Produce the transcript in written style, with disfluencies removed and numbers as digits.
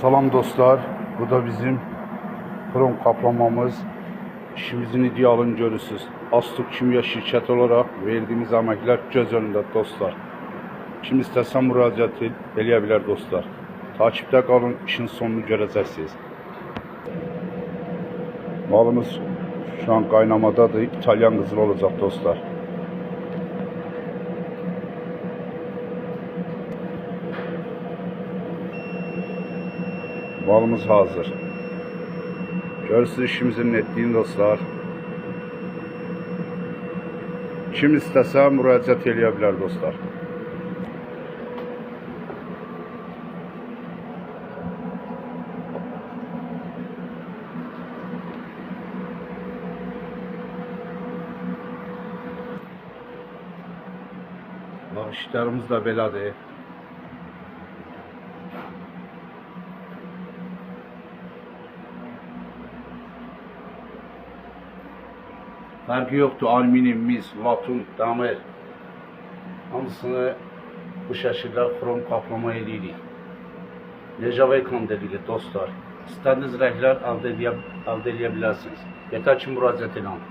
Salam dostlar, bu da bizim krom kaplamamız. İşimizin idealını görürsünüz. Astuk Kimya şirketi olarak verdiğimiz əməklər göz önündə dostlar. Kim istəsən müraciət eləyə bilər dostlar. Takipdə qalın, işin sonunu görəcəksiniz. Malımız şu an qaynamadadır. İtalyan qızılı olacaq dostlar. Malımız hazır. Görürsünüz işimizin netliğini dostlar. Kim istəsə müraciət eləyə bilər dostlar. Bax, işlərimiz də belədir. Fərqi yoxdur, alüminyum, mis, latun, dəmir hamısını bu şəkildə xrom qaplama edirik. Necavey kond edirik dostlar. İstədiyiniz rənglər əldə edə bilərsiniz. Yetər ki müraciət edin.